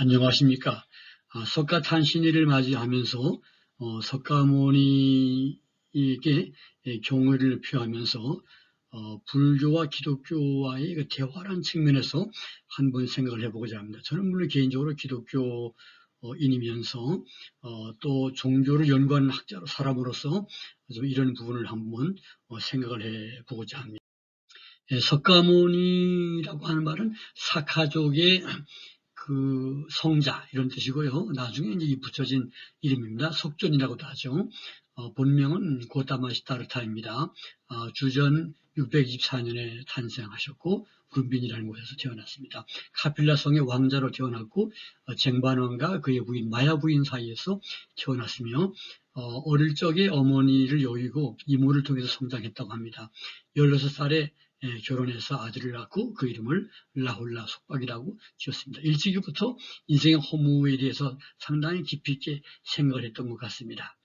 안녕하십니까. 석가탄신일을 맞이하면서 석가모니에게 경의를 표하면서 불교와 기독교와의 그 대화라는 측면에서 한번 생각을 해보고자 합니다. 저는 물론 개인적으로 기독교인이면서 또 종교를 연구하는 학자로 사람으로서 좀 이런 부분을 한번 생각을 해보고자 합니다. 석가모니라고 하는 말은 사카족의 그 성자 이런 뜻이고요. 나중에 이제 붙여진 이름입니다. 석존이라고도 하죠. 본명은 고타마 시타르타입니다. 주전 624년에 탄생하셨고 군빈이라는 곳에서 태어났습니다. 카필라 성의 왕자로 태어났고 쟁반왕과 그의 부인 마야 부인 사이에서 태어났으며 어릴 적에 어머니를 여의고 이모를 통해서 성장했다고 합니다. 16살에 결혼해서 아들을 낳고 그 이름을 라훌라 속박이라고 지었습니다. 일찍이부터 인생의 허무에 대해서 상당히 깊이 있게 생각을 했던 것 같습니다.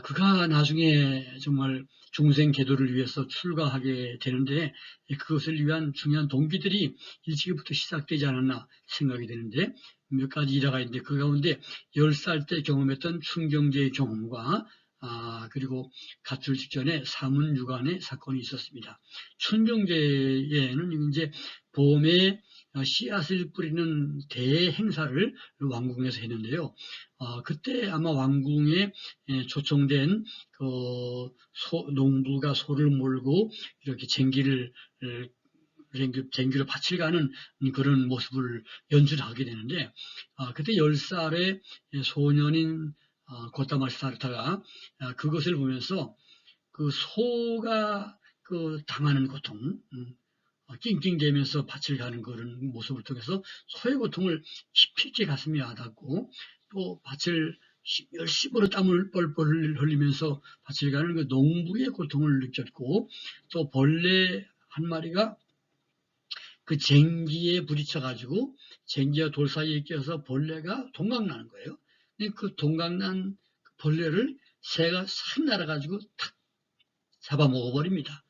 그가 나중에 정말 중생 계도를 위해서 출가하게 되는데 그것을 위한 중요한 동기들이 일찍이부터 시작되지 않았나 생각이 되는데 몇 가지 일화가 있는데 그 가운데 10살 때 경험했던 춘경제의 경험과 그리고 가출 직전에 사문유관의 사건이 있었습니다. 춘경제에는 이제 봄에 씨앗을 뿌리는 대행사를 왕궁에서 했는데요. 그때 아마 왕궁에 초청된 농부가 소를 몰고 이렇게 쟁기를 밭을 가는 그런 모습을 연출하게 되는데 그때 10살의 소년인 고타마 시타르타가 그것을 보면서 그 소가 당하는 고통, 낑낑대면서 밭을 가는 그런 모습을 통해서 소의 고통을 깊이 있게 가슴에 와닿고 또 밭을 열심으로 땀을 뻘뻘 흘리면서 밭을 가는 그 농부의 고통을 느꼈고 또 벌레 한 마리가 그 쟁기에 부딪혀가지고 쟁기와 돌 사이에 껴서 벌레가 동강나는 거예요. 그 동강난 벌레를 새가 싹 날아가지고 탁 잡아먹어버립니다.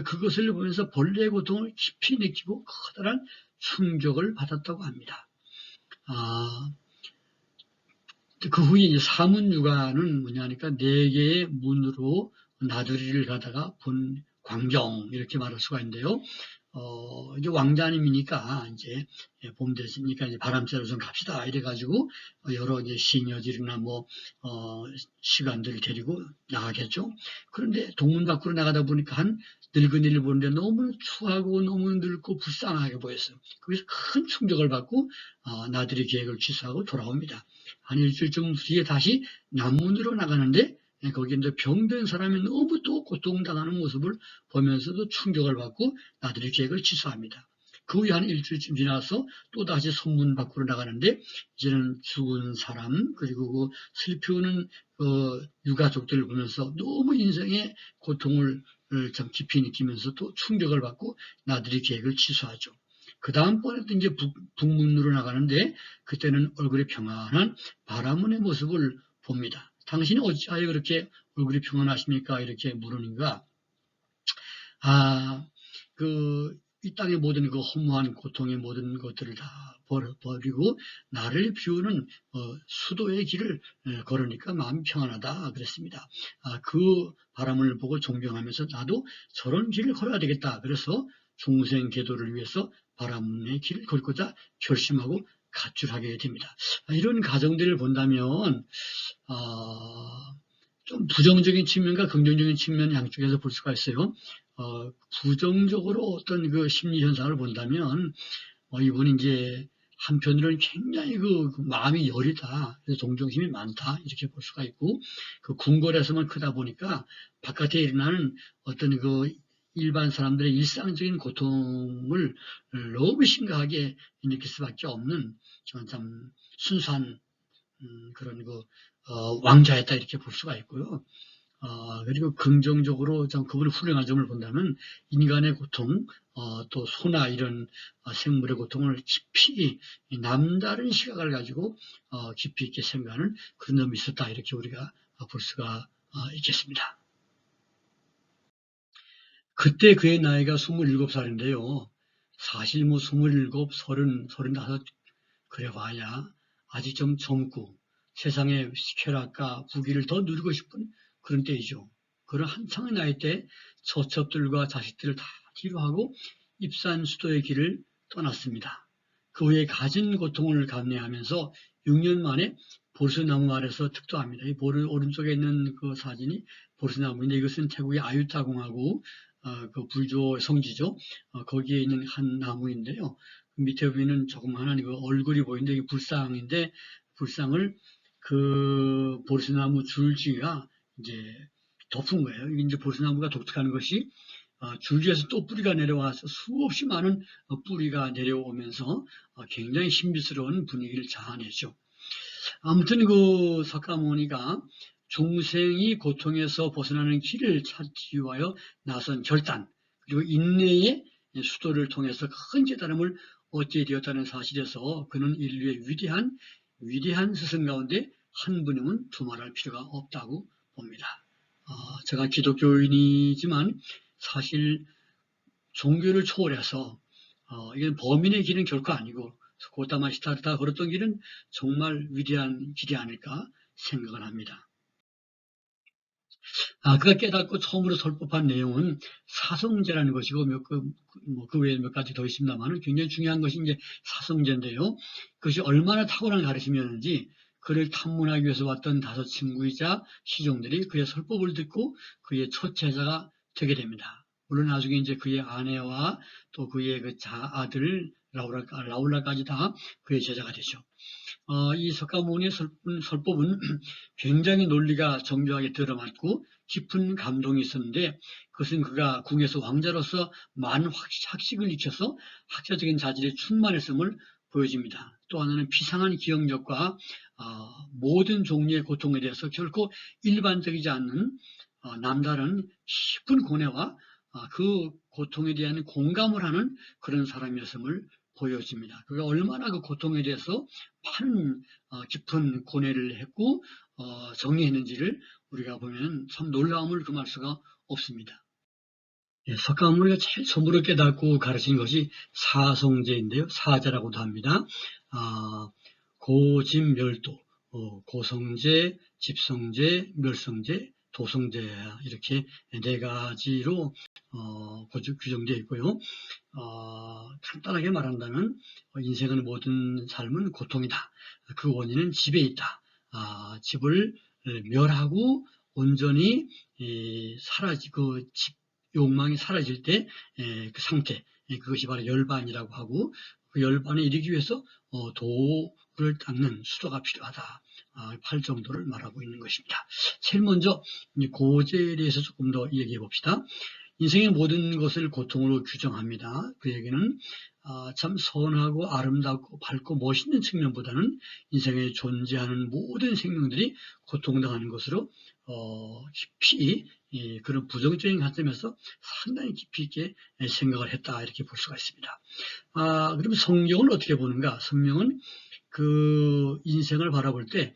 그것을 보면서 벌레의 고통을 깊이 느끼고 커다란 충격을 받았다고 합니다. 그 후에 이제 사문유가는 뭐냐 하니까 4개의 문으로 나들이를 가다가 본 광경 이렇게 말할 수가 있는데요. 이제 왕자님이니까 이제 봄 됐으니까 이제 바람 쐬러 좀 갑시다 이래가지고 여러 이제 시녀들이나 시간들을 데리고 나가겠죠. 그런데 동문 밖으로 나가다 보니까 한 늙은이를 보는데 너무 추하고 너무 늙고 불쌍하게 보였어요. 거기서 큰 충격을 받고 나들이 계획을 취소하고 돌아옵니다. 한 일주일쯤 뒤에 다시 남문으로 나가는데 거기에 병든 사람이 너무 또 고통당하는 모습을 보면서도 충격을 받고 나들이 계획을 취소합니다. 그 후에 한 일주일쯤 지나서 또 다시 손문 밖으로 나가는데 이제는 죽은 사람 그리고 그 슬피우는 유가족들을 보면서 너무 인생의 고통을 참 깊이 느끼면서 또 충격을 받고 나들이 계획을 취소하죠. 그 다음번에도 이제 북문으로 나가는데 그때는 얼굴이 평안한 바라문의 모습을 봅니다. 당신이 어찌하여 그렇게 얼굴이 평안하십니까? 이렇게 물으니까 이 땅의 모든 그 허무한 고통의 모든 것들을 다 버리고 나를 비우는 수도의 길을 걸으니까 마음이 평안하다 그랬습니다. 그 바람을 보고 존경하면서 나도 저런 길을 걸어야 되겠다. 그래서 중생 계도를 위해서 바람의 길을 걷고자 결심하고 가출하게 됩니다. 이런 가정들을 본다면 좀 부정적인 측면과 긍정적인 측면 양쪽에서 볼 수가 있어요. 부정적으로 어떤 그 심리 현상을 본다면 이분이 이제 한편으로는 굉장히 그 마음이 여리다, 그래서 동정심이 많다 이렇게 볼 수가 있고 그 궁궐에서만 크다 보니까 바깥에 일어나는 어떤 그 일반 사람들의 일상적인 고통을 너무 심각하게 느낄 수밖에 없는 참 순수한 그런 왕자였다 이렇게 볼 수가 있고요. 그리고 긍정적으로 좀 그분의 훌륭한 점을 본다면 인간의 고통, 또 소나 이런 생물의 고통을 깊이 남다른 시각을 가지고 깊이 있게 생각하는 그런 점이 있었다 이렇게 우리가 볼 수가 있겠습니다. 그때 그의 나이가 27살인데요. 사실 27, 30, 35 그래 봐야 아직 좀 젊고 세상의 쾌락과 부귀를 더 누리고 싶은 그런 때이죠. 그런 한창의 나이 때 처첩들과 자식들을 다 뒤로하고 입산 수도의 길을 떠났습니다. 그 후에 가진 고통을 감내하면서 6년 만에 보르스나무 아래서 특도합니다. 이 오른쪽에 있는 그 사진이 보르스나무인데 이것은 태국의 아유타 공화국 그 불교 성지죠. 거기에 있는 한 나무인데요. 밑에 보면 조그마한 그 얼굴이 보이는데 이게 불상인데 불상을 그 보르스나무 줄기가 이제 덮은 거예요. 이제 보르스나무가 독특한 것이 줄기에서 또 뿌리가 내려와서 수없이 많은 뿌리가 내려오면서 굉장히 신비스러운 분위기를 자아내죠. 아무튼 그 석가모니가 중생이 고통에서 벗어나는 길을 찾기 위하여 나선 결단 그리고 인내의 수도를 통해서 큰 깨달음을 얻게 되었다는 사실에서 그는 인류의 위대한 스승 가운데 한 분임은 두말할 필요가 없다고 봅니다. 제가 기독교인이지만 사실 종교를 초월해서 이건 범인의 길은 결코 아니고 고타마 시타르타 걸었던 길은 정말 위대한 길이 아닐까 생각을 합니다. 그가 깨닫고 처음으로 설법한 내용은 사성제라는 것이고 그 외에 몇 가지 더 있습니다만 굉장히 중요한 것이 이제 사성제인데요. 그것이 얼마나 탁월한 가르침이었는지 그를 탐문하기 위해서 왔던 5 친구이자 시종들이 그의 설법을 듣고 그의 첫 제자가 되게 됩니다. 물론 나중에 이제 그의 아내와 또 그의 그 아들 라울라까지 다 그의 제자가 되죠. 이 석가모니의 설법은 굉장히 논리가 정교하게 들어맞고 깊은 감동이 있었는데 그것은 그가 궁에서 왕자로서 많은 학식을 익혀서 학자적인 자질에 충만했음을 보여줍니다. 또 하나는 비상한 기억력과 모든 종류의 고통에 대해서 결코 일반적이지 않는 남다른 깊은 고뇌와 그 고통에 대한 공감을 하는 그런 사람이었음을 보여집니다. 그가 얼마나 그 고통에 대해서 많은 깊은 고뇌를 했고 정리했는지를 우리가 보면 참 놀라움을 금할 수가 없습니다. 석가모니가 제일 처음으로 깨닫고 가르친 것이 사성제인데요. 사제라고도 합니다. 고집멸도, 고성제, 집성제, 멸성제, 도성제 이렇게 4가지로 규정되어 있고요. 간단하게 말한다면 인생의 모든 삶은 고통이다. 그 원인은 집에 있다. 집을 멸하고 온전히 그 집 욕망이 사라질 때 그 상태, 그것이 바로 열반이라고 하고 그 열반에 이르기 위해서 도를 닦는 수도가 필요하다. 8정도를 말하고 있는 것입니다. 제일 먼저 고제에 대해서 조금 더 얘기해 봅시다. 인생의 모든 것을 고통으로 규정합니다. 그 얘기는 참 선하고 아름답고 밝고 멋있는 측면보다는 인생에 존재하는 모든 생명들이 고통당하는 것으로 깊이 그런 부정적인 관점에서 상당히 깊이 있게 생각을 했다 이렇게 볼 수가 있습니다. 그럼 성경을 어떻게 보는가? 성경은 그 인생을 바라볼 때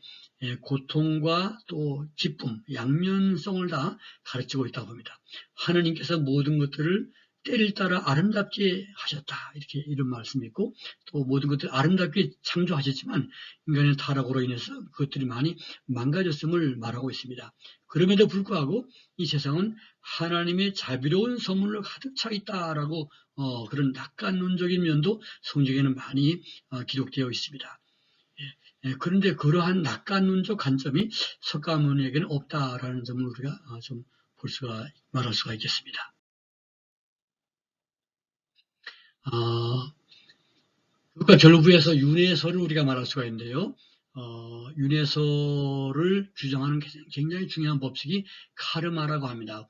고통과 또 기쁨, 양면성을 다 가르치고 있다고 봅니다. 하나님께서 모든 것들을 때를 따라 아름답게 하셨다. 이렇게 이런 말씀이 있고 또 모든 것들을 아름답게 창조하셨지만 인간의 타락으로 인해서 그것들이 많이 망가졌음을 말하고 있습니다. 그럼에도 불구하고 이 세상은 하나님의 자비로운 선물로 가득 차 있다라고 그런 낙관론적인 면도 성경에는 많이 기록되어 있습니다. 그런데 그러한 낙관론적 관점이 석가모니에게는 없다라는 점을 우리가 좀 말할 수가 있겠습니다. 그러니까 결부에서 윤회설을 우리가 말할 수가 있는데요. 윤회설을 규정하는 굉장히 중요한 법칙이 카르마라고 합니다.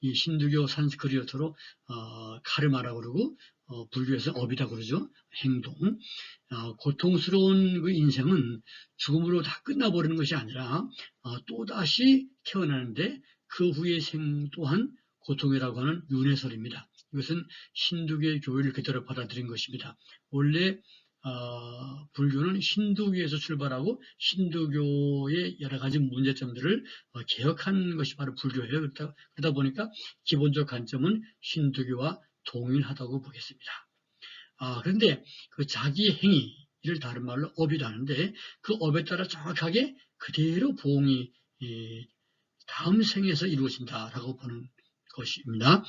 이 힌두교 산스크리트로 카르마라고 그러고 불교에서 업이다 그러죠. 행동. 고통스러운 그 인생은 죽음으로 다 끝나버리는 것이 아니라 또다시 태어나는데 그 후의 생 또한 고통이라고 하는 윤회설입니다. 이것은 힌두교의 교리를 그대로 받아들인 것입니다. 원래 불교는 힌두교에서 출발하고 힌두교의 여러 가지 문제점들을 개혁한 것이 바로 불교예요. 그러다 보니까 기본적 관점은 힌두교와 동일하다고 보겠습니다. 그런데 그 자기 행위 이를 다른 말로 업이라 하는데 그 업에 따라 정확하게 그대로 보응이 다음 생에서 이루어진다라고 보는 것입니다.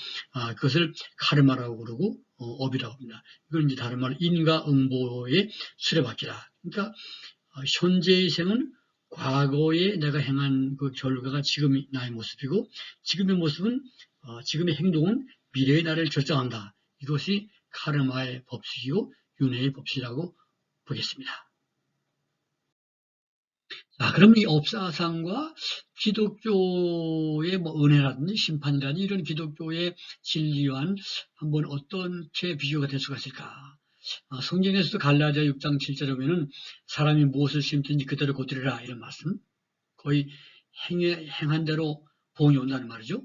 그것을 카르마라고 그러고 업이라고 합니다. 이걸 이제 다른 말로 인과응보의 수레바퀴다. 그러니까 현재의 생은 과거에 내가 행한 그 결과가 지금의 나의 모습이고 지금의 모습은 지금의 행동은 미래의 나를 결정한다. 이것이 카르마의 법칙이고 윤회의 법칙이라고 보겠습니다. 그럼 이 업사상과 기독교의 은혜라든지 심판이라든지 이런 기독교의 진리와는 한번 어떻게 비교가 될 수가 있을까? 성경에서도 갈라디아 6장 7절에 보면은 사람이 무엇을 심든지 그대로 거두리라 이런 말씀. 거의 행한 대로 복이 온다는 말이죠.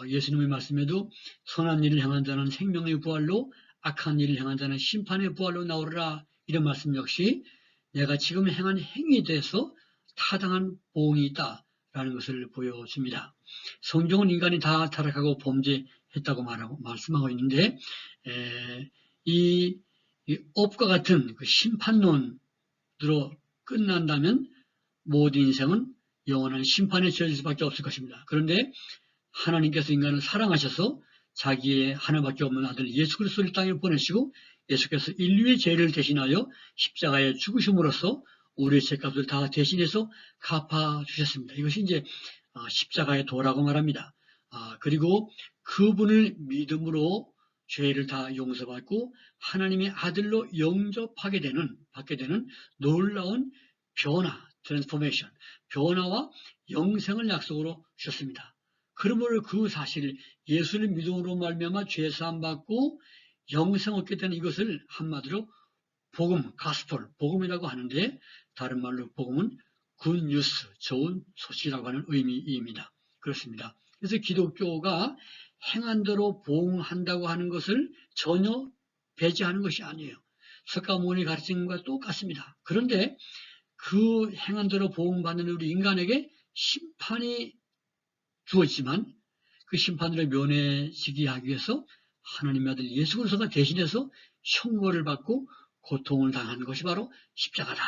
예수님의 말씀에도 선한 일을 행한 자는 생명의 부활로 악한 일을 행한 자는 심판의 부활로 나오리라 이런 말씀 역시 내가 지금 행한 행위에 대해서 타당한 보응이 있다라는 것을 보여줍니다. 성경은 인간이 다 타락하고 범죄했다고 말씀하고 있는데 이 업과 같은 그 심판론으로 끝난다면 모든 인생은 영원한 심판에 처해질 수밖에 없을 것입니다. 그런데 하나님께서 인간을 사랑하셔서 자기의 하나밖에 없는 아들 예수 그리스도를 땅에 보내시고 예수께서 인류의 죄를 대신하여 십자가에 죽으심으로써 우리의 죄값을 다 대신해서 갚아주셨습니다. 이것이 이제 십자가의 도라고 말합니다. 그리고 그분을 믿음으로 죄를 다 용서받고 하나님의 아들로 영접하게 받게 되는 놀라운 변화, 트랜스포메이션, 변화와 영생을 약속으로 주셨습니다. 그러므로 그 사실, 예수를 믿음으로 말미암아 죄 사함 받고 영생 얻게 되는 이것을 한마디로 복음, 가스폴, 복음이라고 하는데 다른 말로 복음은 굿뉴스, 좋은 소식이라고 하는 의미입니다. 그렇습니다. 그래서 기독교가 행한 대로 보응한다고 하는 것을 전혀 배제하는 것이 아니에요. 석가모니 가르친 것과 똑같습니다. 그런데 그 행한 대로 보응받는 우리 인간에게 심판이 주어지만 그 심판으로 면해지게 하기 위해서 하나님의 아들 예수 그리스도가 대신해서 형벌을 받고 고통을 당한 것이 바로 십자가다.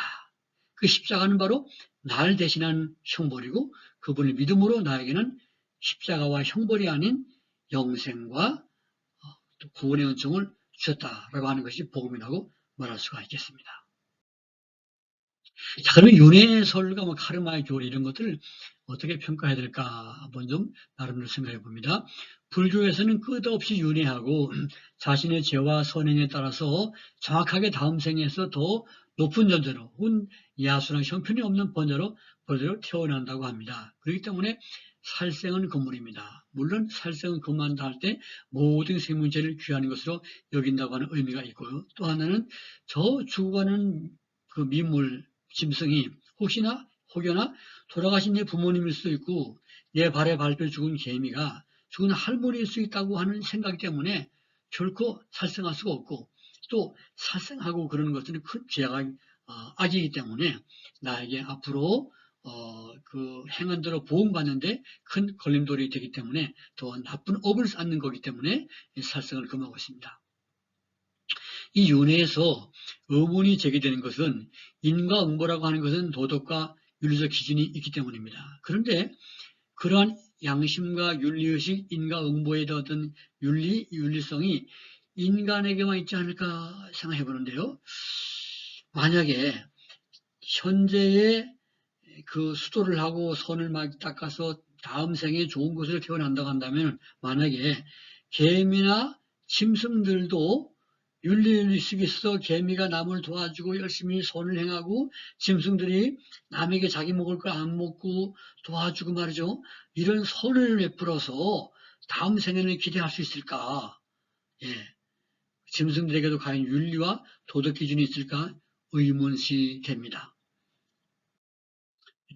그 십자가는 바로 날 대신한 형벌이고 그분의 믿음으로 나에게는 십자가와 형벌이 아닌 영생과 구원의 은총을 주셨다라고 하는 것이 복음이라고 말할 수가 있겠습니다. 자, 그러면 윤회설과 카르마의 교리 이런 것들을 어떻게 평가해야 될까 한번 좀 나름대로 생각해 봅니다. 불교에서는 끝없이 윤회하고 자신의 죄와 선행에 따라서 정확하게 다음 생에서 더 높은 존재로 혹은 야수나 형편이 없는 번제로 태어난다고 합니다. 그렇기 때문에 살생은 금물입니다. 물론 살생은 금한다 할 때 모든 생명체를 귀한 것으로 여긴다고 하는 의미가 있고요. 또 하나는 저 죽어가는 그 민물, 짐승이 혹여나 돌아가신 내 부모님일 수도 있고 내 발에 밟혀 죽은 개미가 죽은 할머니일 수 있다고 하는 생각 때문에 결코 살생할 수가 없고 또 살생하고 그러는 것은 큰 죄가 악이기 때문에 나에게 앞으로 그 행한 대로 보응받는데 큰 걸림돌이 되기 때문에 더 나쁜 업을 쌓는 거기 때문에 살생을 금하고 있습니다. 이 윤회에서 의문이 제기되는 것은 인과응보라고 하는 것은 도덕과 윤리적 기준이 있기 때문입니다. 그런데 그러한 양심과 윤리의식, 인과응보에 어떤 윤리성이 인간에게만 있지 않을까 생각해 보는데요. 만약에 현재의 그 수도를 하고 손을 막 닦아서 다음 생에 좋은 곳으로 태어난다고 한다면 만약에 개미나 짐승들도 윤리의식이 있어 개미가 남을 도와주고 열심히 선을 행하고 짐승들이 남에게 자기 먹을 걸 안 먹고 도와주고 말이죠. 이런 선을 베풀어서 다음 생에는 기대할 수 있을까? 짐승들에게도 과연 윤리와 도덕 기준이 있을까? 의문시 됩니다.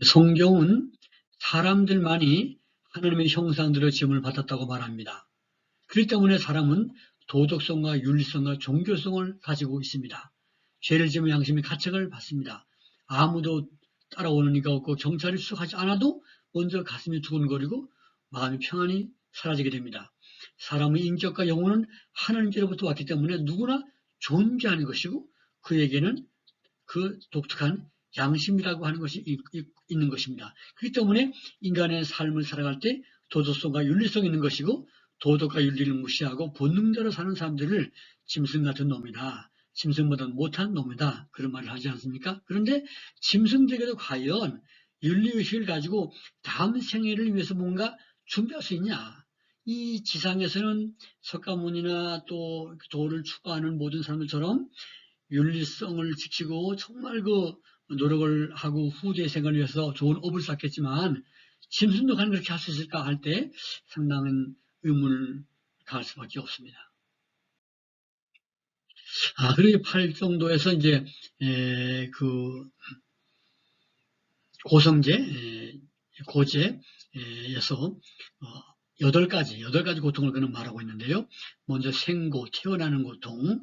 성경은 사람들만이 하나님의 형상대로 지음을 받았다고 말합니다. 그렇기 때문에 사람은 도덕성과 윤리성과 종교성을 가지고 있습니다. 죄를 지으면 양심의 가책을 받습니다. 아무도 따라오는 이가 없고 경찰이 수색하지 않아도 먼저 가슴이 두근거리고 마음이 평안히 사라지게 됩니다. 사람의 인격과 영혼은 하나님께로부터 왔기 때문에 누구나 존재하는 것이고 그에게는 그 독특한 양심이라고 하는 것이 있는 것입니다. 그렇기 때문에 인간의 삶을 살아갈 때 도덕성과 윤리성이 있는 것이고 도덕과 윤리를 무시하고 본능대로 사는 사람들을 짐승 같은 놈이다. 짐승보다 못한 놈이다. 그런 말을 하지 않습니까? 그런데 짐승들에게도 과연 윤리의식을 가지고 다음 생애를 위해서 뭔가 준비할 수 있냐? 이 지상에서는 석가모니나 또 도를 추구하는 모든 사람들처럼 윤리성을 지키고 정말 그 노력을 하고 후대 생활을 위해서 좋은 업을 쌓겠지만 짐승도 과연 그렇게 할 수 있을까 할 때 상당한 의문을 가할 수밖에 없습니다. 그리고 8정도에서 이제 그 고성제, 고제에서 8가지 고통을 그는 말하고 있는데요. 먼저 생고, 태어나는 고통,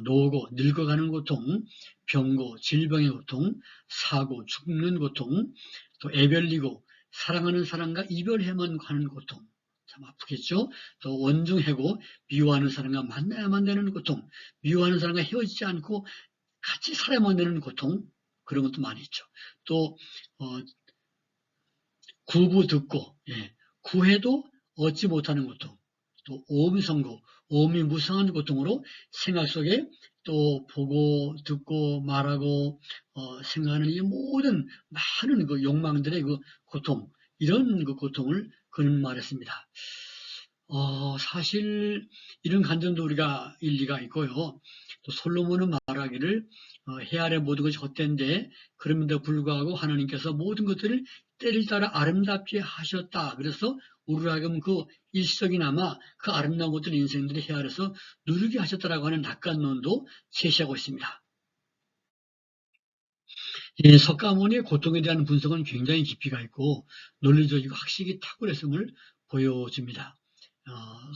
노고, 늙어가는 고통, 병고, 질병의 고통, 사고, 죽는 고통, 또 애별리고, 사랑하는 사람과 이별해만 가는 고통, 참 아프겠죠. 또 원중해고, 미워하는 사람과 만나야만 되는 고통, 미워하는 사람과 헤어지지 않고 같이 살아야만 되는 고통, 그런 것도 많이 있죠. 또 구부 듣고 구해도 얻지 못하는 고통, 또 오미성고, 오미 무성한 고통으로 생활 속에 또 보고 듣고 말하고 생각하는 이 모든 많은 그 욕망들의 그 고통, 이런 그 고통을 그는 말했습니다. 사실 이런 간증도 우리가 일리가 있고요. 또 솔로몬은 말하기를 해 아래 모든 것이 헛된데 그럼에도 불구하고 하나님께서 모든 것들을 때를 따라 아름답게 하셨다. 그래서 우리로 하여금 그 일시적이나마 그 아름다운 것들 인생들이 해 아래서 누리게 하셨다라고 하는 낙관론도 제시하고 있습니다. 이 석가모니의 고통에 대한 분석은 굉장히 깊이가 있고 논리적이고 학식이 탁월했음을 보여줍니다.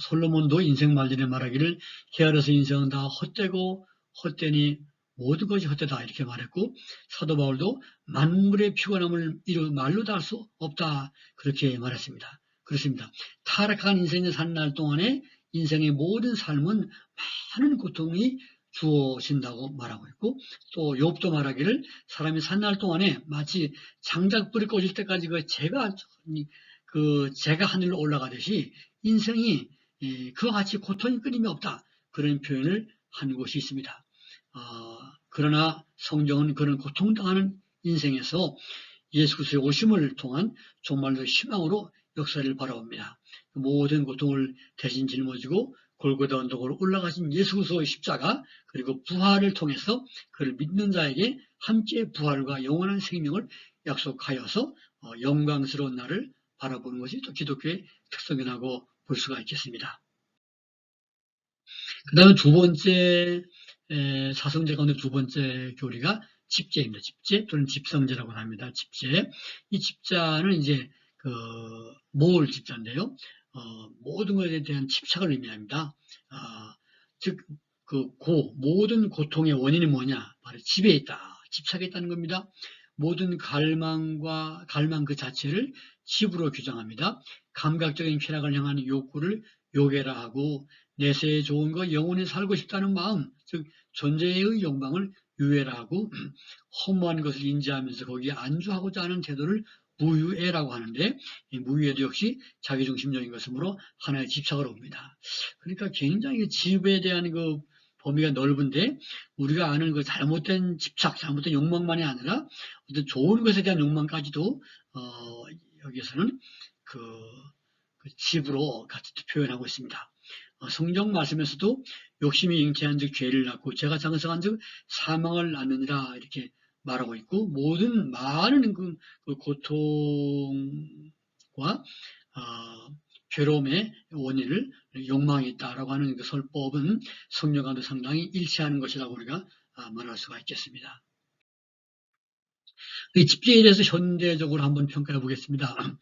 솔로몬도 인생 말년에 말하기를 해 아래서 인생은 다 헛되고 헛되니 모든 것이 헛되다 이렇게 말했고 사도 바울도 만물의 피곤함을 말로 다 할 수 없다 그렇게 말했습니다. 그렇습니다. 타락한 인생을 사는 날 동안에 인생의 모든 삶은 많은 고통이 주어진다고 말하고 있고 또 욥도 말하기를 사람이 산 날 동안에 마치 장작불이 꺼질 때까지 그 재가 하늘로 올라가듯이 인생이 그와 같이 고통이 끊임이 없다. 그런 표현을 한 곳이 있습니다. 그러나 성경은 그런 고통당하는 인생에서 예수 그리스도의 오심을 통한 정말로 희망으로 역사를 바라봅니다. 모든 고통을 대신 짊어지고 골고다 언덕으로 올라가신 예수 그리스도의 십자가 그리고 부활을 통해서 그를 믿는 자에게 함께 부활과 영원한 생명을 약속하여서 영광스러운 날을 바라보는 것이 또 기독교의 특성이라고 볼 수가 있겠습니다. 그 다음에 두 번째 사성제 가운데 두 번째 교리가 집제입니다. 집제 또는 집성제라고 합니다. 집제. 이 집자는 이제 모을 집자인데요. 모든 것에 대한 집착을 의미합니다. 즉, 모든 고통의 원인이 뭐냐? 바로 집에 있다. 집착에 있다는 겁니다. 모든 갈망 그 자체를 집으로 규정합니다. 감각적인 쾌락을 향한 욕구를 욕해라 하고 내세에 좋은 거 영원히 살고 싶다는 마음, 즉 존재의 욕망을 유해라 하고 허무한 것을 인지하면서 거기에 안주하고자 하는 태도를 무유애라고 하는데 이 무유애도 역시 자기중심적인 것이므로 하나의 집착을 옵니다. 그러니까 굉장히 집에 대한 그 범위가 넓은데 우리가 아는 그 잘못된 집착, 잘못된 욕망만이 아니라 어떤 좋은 것에 대한 욕망까지도 여기에서는 그 집으로 같이 표현하고 있습니다. 성경 말씀에서도 욕심이 잉태한 즉 죄를 낳고 죄가 장성한 즉 사망을 낳느니라 이렇게 말하고 있고 모든 많은 그 고통과 괴로움의 원인을 욕망이 있다라고 하는 그 설법은 성경과도 상당히 일치하는 것이라고 우리가 말할 수가 있겠습니다. 이 집제에 대해서 현대적으로 한번 평가해 보겠습니다.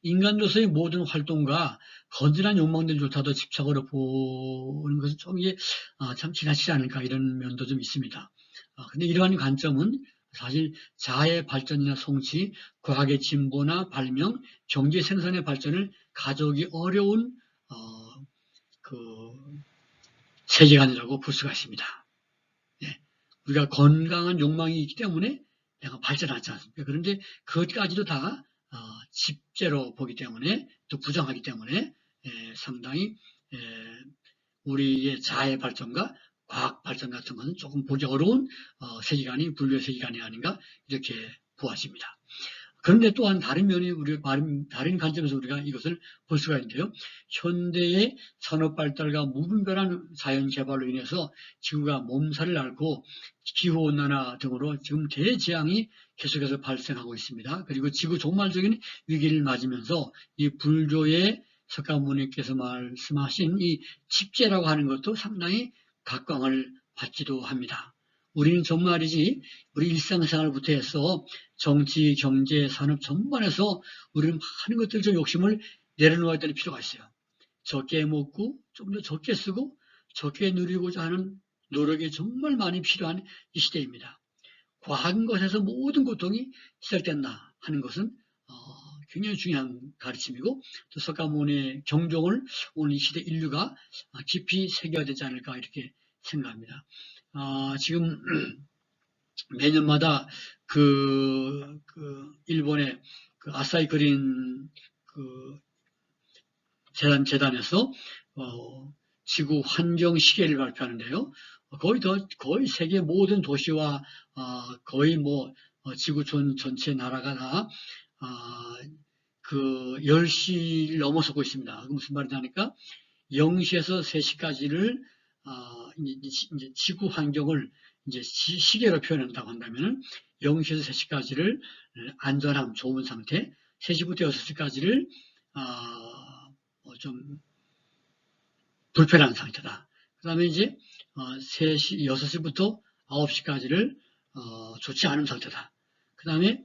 인간으로서의 모든 활동과 건전한 욕망들조차도 집착으로 보는 것은 좀 이게 참 지나치지 않을까 이런 면도 좀 있습니다. 근데 이러한 관점은 사실 자아의 발전이나 성취, 과학의 진보나 발명, 경제 생산의 발전을 가져오기 어려운 세계관이라고 볼 수가 있습니다. 우리가 건강한 욕망이 있기 때문에 내가 발전하지 않습니까? 그런데 그것까지도 다 집죄로 보기 때문에 또 부정하기 때문에 상당히 우리의 자해 발전과 과학 발전 같은 것은 조금 보기 어려운 세계관이 불교의 세계관이 아닌가 이렇게 보아집니다. 그런데 또한 다른 면이 다른 관점에서 우리가 이것을 볼 수가 있는데요. 현대의 산업 발달과 무분별한 자연 개발로 인해서 지구가 몸살을 앓고 기후 온난화 등으로 지금 대재앙이 계속해서 발생하고 있습니다. 그리고 지구 종말적인 위기를 맞으면서 이 불교의 석가모니께서 말씀하신 이 집죄라고 하는 것도 상당히 각광을 받기도 합니다. 우리는 정말이지 우리 일상생활부터 해서 정치, 경제, 산업 전반에서 우리는 많은 것들 좀 욕심을 내려놓아야 될 필요가 있어요. 적게 먹고 좀 더 적게 쓰고 적게 누리고자 하는 노력이 정말 많이 필요한 이 시대입니다. 과한 것에서 모든 고통이 시작된다 하는 것은 굉장히 중요한 가르침이고 또 석가모니의 경종을 오늘 이 시대 인류가 깊이 새겨야 되지 않을까 이렇게 생각합니다. 지금 매년마다 일본의 아사히 그린 재단에서 지구 환경 시계를 발표하는데요. 거의 세계 모든 도시와 거의 지구 전체 나라가 다 10시를 넘어서고 있습니다. 무슨 말이냐 하니까 0시에서 3시까지를 이제 지구 환경을 이제 시계로 표현한다고 한다면은 0시에서 3시까지를 안전함, 좋은 상태, 3시부터 6시까지를 좀 불편한 상태다. 그 다음에 이제 6시부터 9시까지를 좋지 않은 상태다. 그 다음에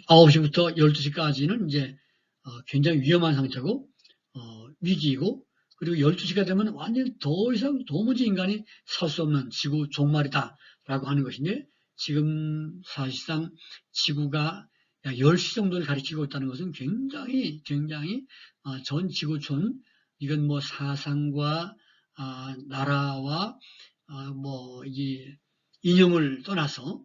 9시부터 12시까지는 이제 굉장히 위험한 상태고 위기이고 그리고 12시가 되면 완전히 더 이상 도무지 인간이 살 수 없는 지구 종말이다 라고 하는 것인데 지금 사실상 지구가 10시 정도를 가리키고 있다는 것은 굉장히 전 지구촌 이건 사상과 나라와 이 이념을 떠나서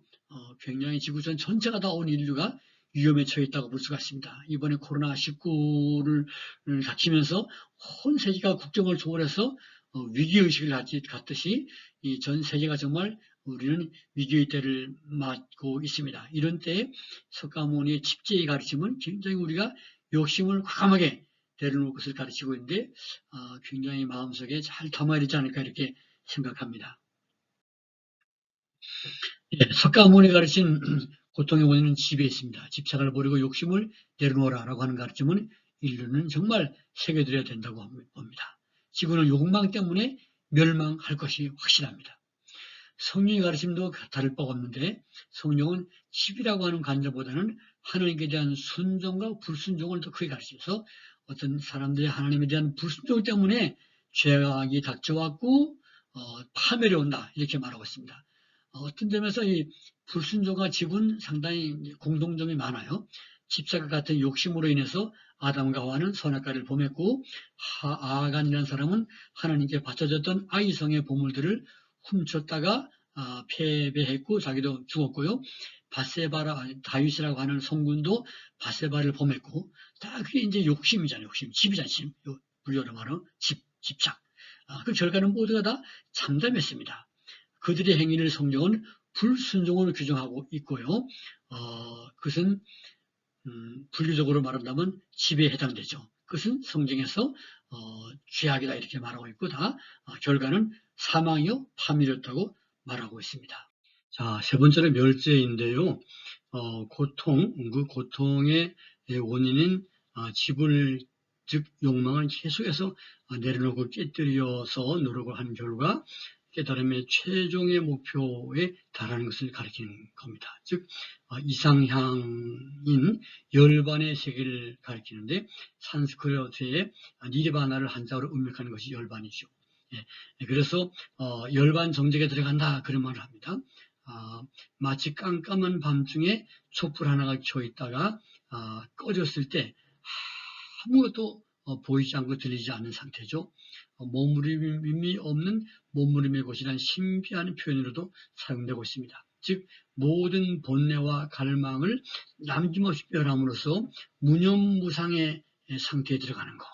굉장히 지구촌 전체가 다 온 인류가 위험에 처해 있다고 볼 수가 있습니다. 이번에 코로나19를 닥치면서 온 세계가 국경을 초월해서 위기의식을 갖듯이 이 전 세계가 정말 우리는 위기의 때를 맞고 있습니다. 이런 때에 석가모니의 집죄의 가르침은 굉장히 우리가 욕심을 과감하게 내려놓을 것을 가르치고 있는데 굉장히 마음속에 잘 담아야 되지 않을까 이렇게 생각합니다. 석가모니가 가르친 고통의 원인은 집에 있습니다. 집착을 버리고 욕심을 내려놓으라 라고 하는 가르침은 인류는 정말 새겨들여야 된다고 봅니다. 지구는 욕망 때문에 멸망할 것이 확실합니다. 성령의 가르침도 다를 바가 없는데 성령은 집이라고 하는 관점보다는 하나님께 대한 순종과 불순종을 더 크게 가르치면서 어떤 사람들이 하나님에 대한 불순종 때문에 죄악이 닥쳐왔고 파멸이 온다 이렇게 말하고 있습니다. 어떤 점에서 이 불순종과 집은 상당히 공동점이 많아요. 집착과 같은 욕심으로 인해서 아담과 하와는 선악과를 범했고 아간이라는 사람은 하나님께 바쳐졌던 아이성의 보물들을 훔쳤다가 패배했고 자기도 죽었고요. 다윗이라고 하는 성군도 바세바를 범했고 다 그게 이제 욕심이잖아요. 집이잖아요. 불교로 말하는 집착. 그 결과는 모두가 다 참담했습니다. 그들의 행위를 성경은 불순종으로 규정하고 있고요. 그것은 분류적으로 말한다면 집에 해당되죠. 그것은 성경에서 죄악이다 이렇게 말하고 있고 다 결과는 사망이요 파멸이었다고 말하고 있습니다. 자, 세 번째로 멸죄인데요. 그 고통의 원인인 지불 즉 욕망을 계속해서 내려놓고 깨뜨려서 노력을 한 결과 깨달음의 최종의 목표에 달하는 것을 가리키는 겁니다. 즉 이상향인 열반의 세계를 가리키는데 산스크리트의 니르바나를 한자어로 음역하는 것이 열반이죠. 그래서 열반 정적에 들어간다 그런 말을 합니다. 마치 깜깜한 밤중에 촛불 하나가 켜 있다가 꺼졌을 때 아무것도 보이지 않고 들리지 않는 상태죠. 머무림이 없는 머무림의 곳이란 신비한 표현으로도 사용되고 있습니다. 즉 모든 번뇌와 갈망을 남김없이 멸함으로써 무념무상의 상태에 들어가는 것,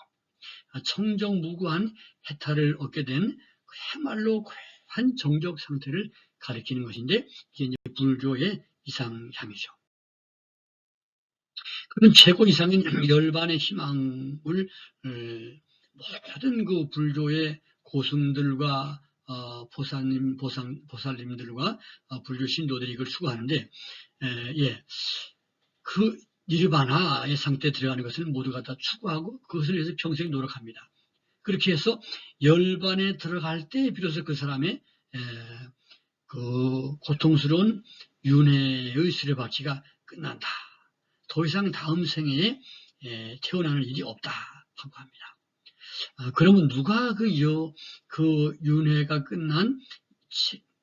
청정무구한 해탈을 얻게 된 그야말로 고요한 정적 상태를 가리키는 것인데, 이게 이제 불교의 이상향이죠. 그런 최고 이상인 열반의 희망을 모든 그 불교의 고승들과 보살님들과 불교 신도들이 이걸 추구하는데, 그 니르바나의 상태에 들어가는 것을 모두가 다 추구하고 그것을 위해서 평생 노력합니다. 그렇게 해서 열반에 들어갈 때 비로소 그 사람의 그 고통스러운 윤회의 수레바퀴가 끝난다. 더 이상 다음 생에 태어나는 일이 없다 하고 합니다. 그러면 누가 그 윤회가 끝난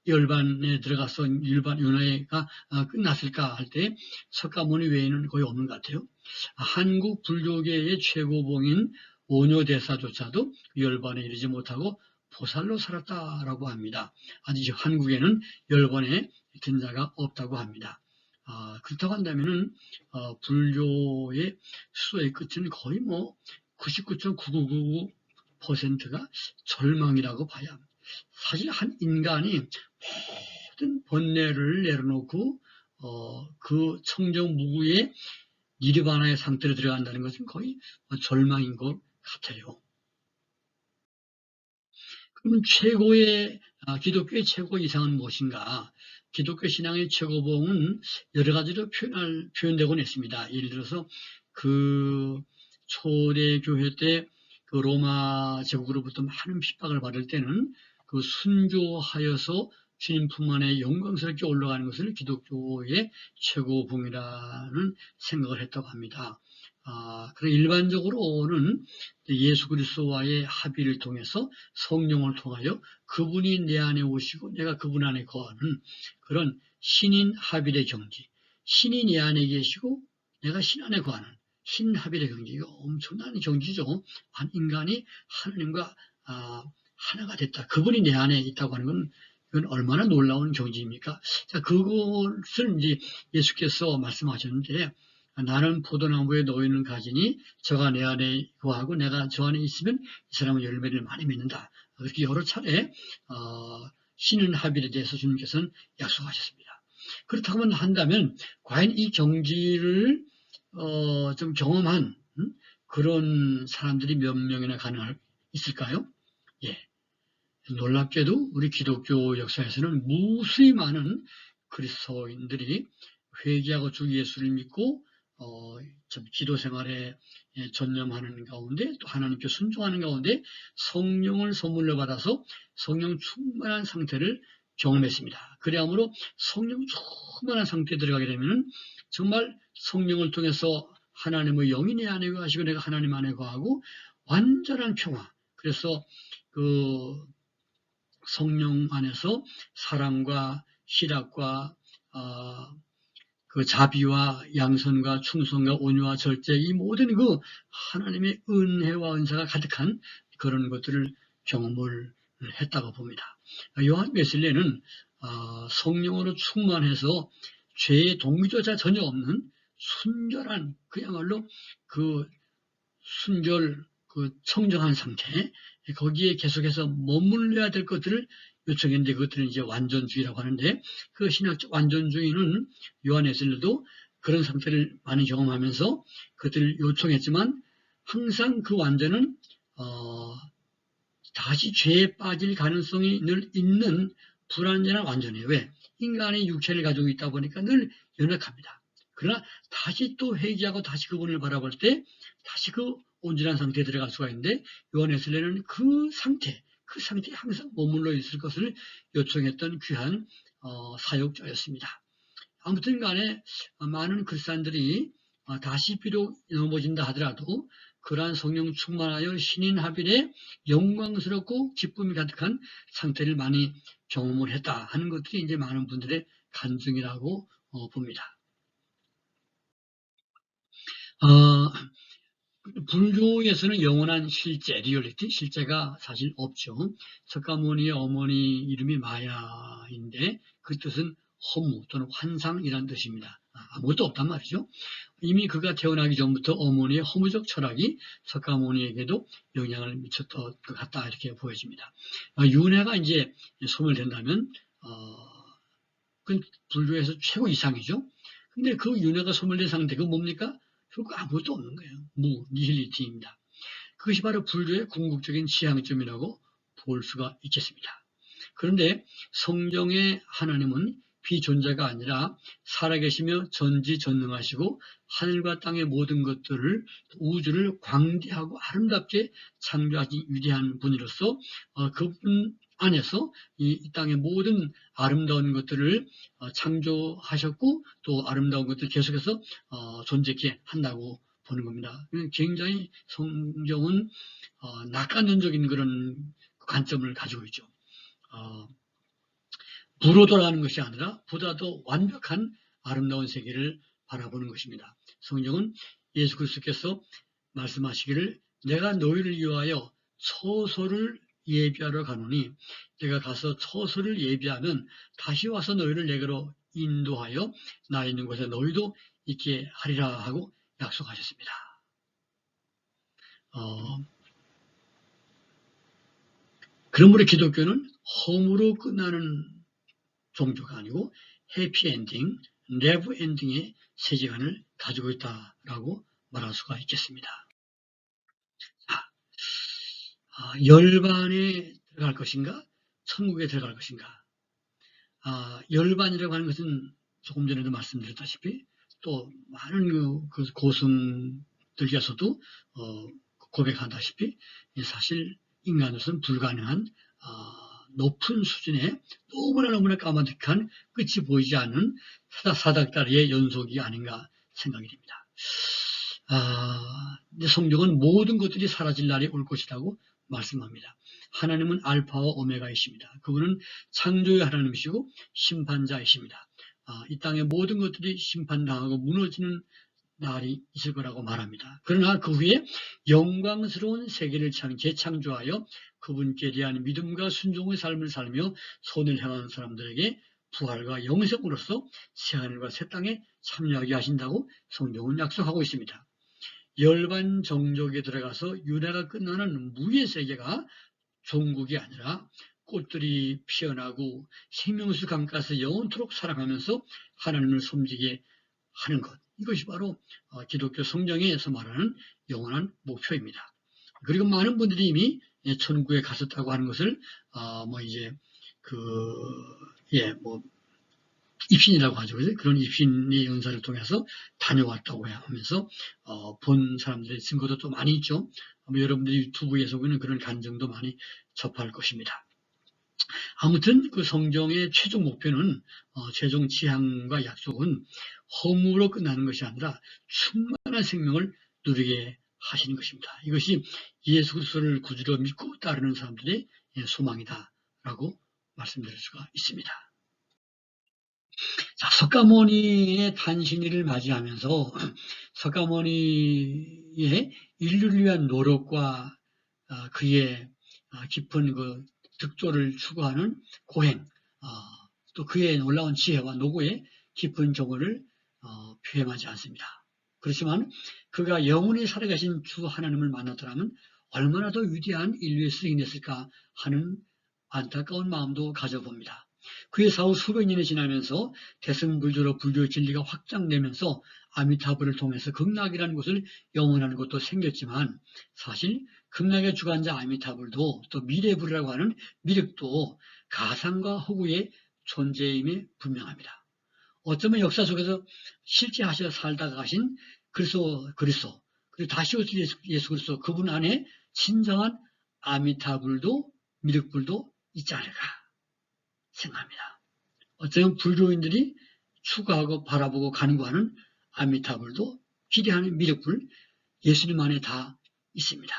열반에 들어가서 윤회가 끝났을까 할 때 석가모니 외에는 거의 없는 것 같아요. 한국 불교계의 최고봉인 오녀대사조차도 열반에 이르지 못하고 보살로 살았다라고 합니다. 아직 한국에는 열반에 든 자가 없다고 합니다. 그렇다고 한다면은 불교의 수의 끝은 거의 99.9999%가 절망이라고 봐야 합니다. 사실 한 인간이 모든 번뇌를 내려놓고 그 청정무구의 니르바나의 상태로 들어간다는 것은 거의 절망인 것 같아요. 그러면 기독교의 최고 이상은 무엇인가? 기독교 신앙의 최고봉은 여러 가지로 표현되곤 했습니다. 예를 들어서 그 초대 교회 때 그 로마 제국으로부터 많은 핍박을 받을 때는 그 순교하여서 주님 품 안에 영광스럽게 올라가는 것을 기독교의 최고봉이라는 생각을 했다고 합니다. 그런 일반적으로는 예수 그리스도와의 합의를 통해서 성령을 통하여 그분이 내 안에 오시고 내가 그분 안에 거하는 그런 신인 합일의 경지, 신이 내 안에 계시고 내가 신 안에 거하는 신합일의 경지가 엄청난 경지죠. 한 인간이 하나님과 하나가 됐다. 그분이 내 안에 있다고 하는 건 이건 얼마나 놀라운 경지입니까? 자, 그것을 이제 예수께서 말씀하셨는데, 나는 포도나무에 놓이는 가지니 저가 내 안에 거하고 내가 저 안에 있으면 이 사람은 열매를 많이 맺는다. 그렇게 여러 차례 신은 합일에 대해서 주님께서는 약속하셨습니다. 그렇다고 한다면 과연 이 경지를 좀 경험한 그런 사람들이 몇 명이나 있을까요? 예. 놀랍게도 우리 기독교 역사에서는 무수히 많은 그리스도인들이 회개하고 주 예수를 믿고 기도 생활에 전념하는 가운데 또 하나님께 순종하는 가운데 성령을 선물로 받아서 성령 충만한 상태를 경험했습니다. 그래야므로 성령 충만한 상태에 들어가게 되면 정말 성령을 통해서 하나님의 영이 내 안에 거하시고 내가 하나님 안에 거하고 완전한 평화. 그래서 그 성령 안에서 사랑과 희락과 그 자비와 양선과 충성과 온유와 절제, 이 모든 그 하나님의 은혜와 은사가 가득한 그런 것들을 경험을 했다고 봅니다. 요한 웨슬리는 성령으로 충만해서 죄의 동기조차 전혀 없는 순결한 그야말로 그 순결 그 청정한 상태, 거기에 계속해서 머물러야 될 것들을 요청했는데 그것들은 이제 완전주의라고 하는데, 그 신학적 완전주의는 요한 웨슬리도 그런 상태를 많이 경험하면서 그것들을 요청했지만 항상 그 완전은 다시 죄에 빠질 가능성이 늘 있는 불완전한 완전이에요. 왜? 인간의 육체를 가지고 있다 보니까 늘 연약합니다. 그러나 다시 또 회개하고 다시 그분을 바라볼 때 다시 그 온전한 상태에 들어갈 수가 있는데, 요한 웨슬리는 그 상태에 항상 머물러 있을 것을 요청했던 귀한 사역자였습니다. 아무튼 간에 많은 크리스찬들이 다시 비록 넘어진다 하더라도 그러한 성령 충만하여 신인 합일에 영광스럽고 기쁨이 가득한 상태를 많이 경험을 했다 하는 것들이 이제 많은 분들의 간증이라고 봅니다. 불교에서는 영원한 실제, 리얼리티, 실제가 사실 없죠. 석가모니의 어머니 이름이 마야인데 그 뜻은 허무 또는 환상이라는 뜻입니다. 아무것도 없단 말이죠. 이미 그가 태어나기 전부터 어머니의 허무적 철학이 석가모니에게도 영향을 미쳤던 것 같다 이렇게 보여집니다. 윤회가 이제 소멸된다면 그 불교에서 최고 이상이죠. 근데 그 윤회가 소멸된 상태, 그건 뭡니까? 결국 아무것도 없는 거예요. 니힐리티입니다. 그것이 바로 불교의 궁극적인 지향점이라고 볼 수가 있겠습니다. 그런데 성경의 하나님은 비존재가 아니라 살아계시며 전지전능하시고 하늘과 땅의 모든 것들을, 우주를 광대하고 아름답게 창조하신 위대한 분으로서 그분 안에서 이 땅의 모든 아름다운 것들을 창조하셨고 또 아름다운 것들 계속해서 존재케 한다고 보는 겁니다. 굉장히 성경은 낙관론적인 그런 관점을 가지고 있죠. 부로 돌아가는 것이 아니라 보다 더 완벽한 아름다운 세계를 바라보는 것입니다. 성경은 예수 그리스도께서 말씀하시기를 내가 너희를 위하여 처소를 예비하러 가노니 내가 가서 처소를 예비하면 다시 와서 너희를 내게로 인도하여 나 있는 곳에 너희도 있게 하리라 하고 약속하셨습니다. 그러므로 기독교는 험으로 끝나는 종교가 아니고 해피엔딩, 네버엔딩의 세계관을 가지고 있다라고 말할 수가 있겠습니다. 열반에 들어갈 것인가? 천국에 들어갈 것인가? 열반이라고 하는 것은 조금 전에도 말씀드렸다시피 또 많은 그 고승들께서도 고백한다시피 사실 인간으로서는 불가능한 높은 수준의 너무나 까마득한 끝이 보이지 않는 사닥다리의 연속이 아닌가 생각이 됩니다. 성경은 모든 것들이 사라질 날이 올 것이라고 말씀합니다. 하나님은 알파와 오메가이십니다. 그분은 창조의 하나님이시고 심판자이십니다. 이 땅의 모든 것들이 심판당하고 무너지는 날이 있을 거라고 말합니다. 그러나 그 후에 영광스러운 세계를 재창조하여 그분께 대한 믿음과 순종의 삶을 살며 손을 향하는 사람들에게 부활과 영생으로서 새하늘과 새 땅에 참여하게 하신다고 성경은 약속하고 있습니다. 열반 정족에 들어가서 윤회가 끝나는 무의 세계가 종국이 아니라 꽃들이 피어나고 생명수 강가에서 영원토록 살아가면서 하나님을 섬기게 하는 것. 이것이 바로 기독교 성경에서 말하는 영원한 목표입니다. 그리고 많은 분들이 이미 천국에 갔었다고 하는 것을 입신이라고 하죠. 그런 입신의 연사를 통해서 다녀왔다고 하면서 본 사람들의 증거도 또 많이 있죠. 여러분들이 유튜브에서 보는 그런 간증도 많이 접할 것입니다. 아무튼 그 성경의 최종 목표는 최종 지향과 약속은 허무로 끝나는 것이 아니라 충만한 생명을 누리게 하시는 것입니다. 이것이 예수 그리스도를 구주로 믿고 따르는 사람들의 소망이다라고 말씀드릴 수가 있습니다. 자, 석가모니의 탄신일을 맞이하면서 석가모니의 인류를 위한 노력과 그의 깊은 그 득조를 추구하는 고행, 또 그의 놀라운 지혜와 노고의 깊은 정오를 표현하지 않습니다. 그렇지만 그가 영원히 살아계신 주 하나님을 만났더라면 얼마나 더 위대한 인류의 스승이 됐을까 하는 안타까운 마음도 가져봅니다. 그의 사후 수백 년이 지나면서 대승불교로 불교의 진리가 확장되면서 아미타불을 통해서 극락이라는 곳을 영원하는 것도 생겼지만 사실 극락의 주관자 아미타불도 또 미래불이라고 하는 미륵도 가상과 허구의 존재임이 분명합니다. 어쩌면 역사 속에서 실제 하셔 살다가 가신 그리스도 그리고 다시 오실 예수 그리스도 그분 안에 진정한 아미타불도 미륵불도 있지 않을까 생각합니다. 어쩌면 불교인들이 추구하고 바라보고 간구하는 아미타불도 기대하는 미륵불 예수님 안에 다 있습니다.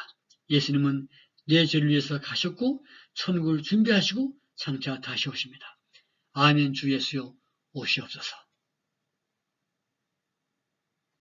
예수님은 내 죄를 위해서 가셨고 천국을 준비하시고 장차 다시 오십니다. 아멘 주 예수여 오시옵소서.